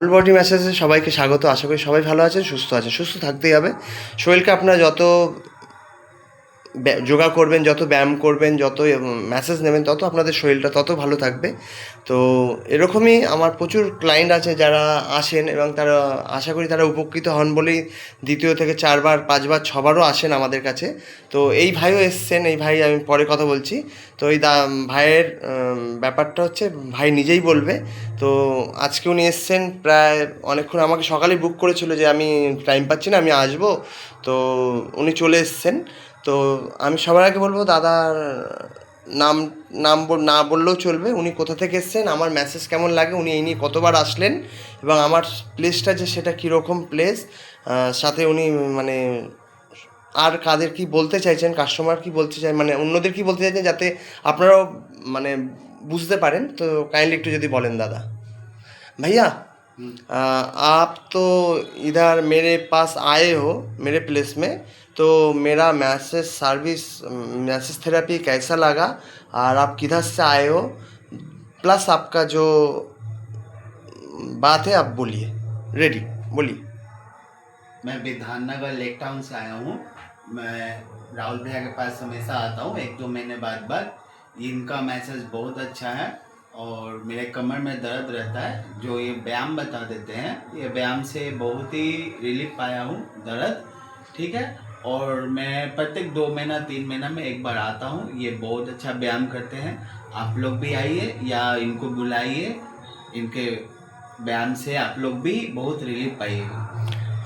Full body ম্যাসাজে সবাইকে স্বাগত। আশা করি সবাই ভালো আছেন, সুস্থ আছেন। সুস্থ থাকতেই হবে। শরীরকে আপনারা যত যোগা করবেন, যত ব্যায়াম করবেন, যত ম্যাসাজ নেবেন, তত আপনাদের শরীরটা তত ভালো থাকবে। তো এরকমই আমার প্রচুর ক্লায়েন্ট আছে যারা আসেন এবং তারা আশা করি তারা উপকৃত হন বলেই দ্বিতীয় থেকে 4 বার 5 বার 6 বারও আসেন আমাদের কাছে। তো এই ভাইও এসছেন, এই ভাই আমি পরে কথা বলছি। তো এই ভাইয়ের ব্যাপারটা হচ্ছে ভাই নিজেই বলবে। তো আজকে উনি এসছেন প্রায় অনেকক্ষণ, আমাকে সকালেই বুক করেছিল যে আমি টাইম পাচ্ছি না, আমি আসবো। তো উনি চলে এসছেন। তো আমি সবার আগে বলবো দাদার নাম নাম না বললেও চলবে, উনি কোথা থেকে এসছেন, আমার মেসেজ কেমন লাগে, উনি এই নিয়ে কতবার আসলেন এবং আমার প্লেসটা যে সেটা কীরকম প্লেস, সাথে উনি মানে আর কাদের কি বলতে চাইছেন, কাস্টমার কি বলতে চাই, মানে অন্যদের কি বলতে চাইছেন, যাতে আপনারাও মানে বুঝতে পারেন। তো কাইন্ডলি একটু যদি बलें दादा। भैया अ, आप तो इधर मेरे पास आए हो मेरे प्लेस में, तो मेरा मैसेज सर्विस मैसेज थेरेपी कैसा लगा और आप किधर से आए हो, प्लस आपका जो बात है आप बोलिए। रेडी, बोलिए। मैं विधाननगर लेक टाउन से आया हूँ। मैं राहुल भैया के पास हमेशा आता हूँ 1-2 महीने बाद। इनका मैसेज बहुत अच्छा है और मेरे कमर में दर्द रहता है, जो ये व्यायाम बता देते हैं, ये व्यायाम से बहुत ही रिलीफ पाया हूँ दर्द। ठीक है। और मैं प्रत्येक 2 महीना 3 महीना में एक बार आता हूँ। ये बहुत अच्छा व्यायाम करते हैं। आप लोग भी आइए या इनको बुलाइए, इनके व्यायाम से आप लोग भी बहुत रिलीफ पाइएगा।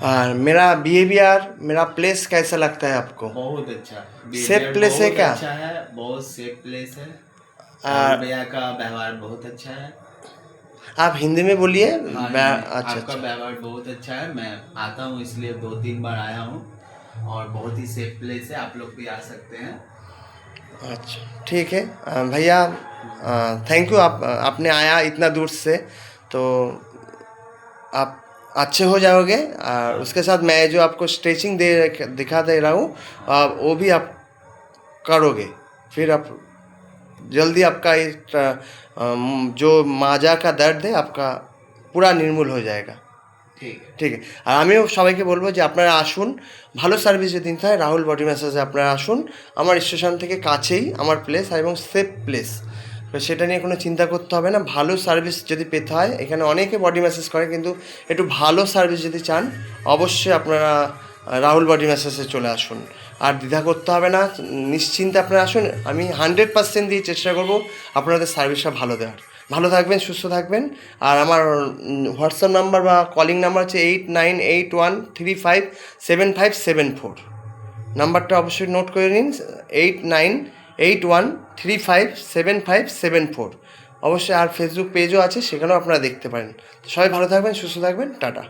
और मेरा बिहेवियर, मेरा प्लेस कैसा लगता है आपको? बहुत अच्छा। सेफ बिहेवियर प्लेस है बहुत क्या? अच्छा है, बहुत सेफ प्लेस है। राहुल और भैया का व्यवहार बहुत अच्छा है। आप हिंदी में बोलिए। हाँ, हिंदी। अच्छा आपका अच्छा। व्यवहार बहुत अच्छा है। मैं आता हूँ इसलिए 2-3 बार आया हूँ और बहुत ही सेफ प्लेस है, आप लोग भी आ सकते हैं। अच्छा ठीक है। भैया थैंक यू, आप आपने आया इतना दूर से, तो आप अच्छे हो जाओगे। और उसके साथ मैं जो आपको स्ट्रेचिंग दिखा दे रहा हूँ, वो भी आप करोगे, फिर आप जल्दी आपका जो माजा का दर्द है आपका पूरा निर्मूल हो जाएगा। ठीक है। ঠিক আছে। আর আমিও সবাইকে বলবো যে আপনারা আসুন, ভালো সার্ভিস যদি নিতে হয় রাহুল বডি ম্যাসাজে আপনারা আসুন। আমার স্টেশন থেকে কাছেই আমার প্লেস, এবং সেফ প্লেস, তো সেটা নিয়ে কোনো চিন্তা করতে হবে না। ভালো সার্ভিস যদি পেতে হয়, এখানে অনেকে বডি ম্যাসাজ করে, কিন্তু একটু ভালো সার্ভিস যদি চান অবশ্যই আপনারা রাহুল বডি ম্যাসাজে চলে আসুন। আর দ্বিধা করতে হবে না, নিশ্চিন্তে আপনারা আসুন। আমি 100% দিয়ে চেষ্টা করবো আপনাদের সার্ভিসটা ভালো দেওয়ার। ভালো থাকবেন, সুস্থ থাকবেন। আর আমার হোয়াটসঅ্যাপ নাম্বার বা কলিং নাম্বার হচ্ছে 8981357574। নাম্বারটা অবশ্যই নোট করে নিন, 8981357574 অবশ্যই। আর ফেসবুক পেজও আছে, সেখানেও আপনারা দেখতে পারেন। তো সবাই ভালো থাকবেন, সুস্থ থাকবেন, টাটা।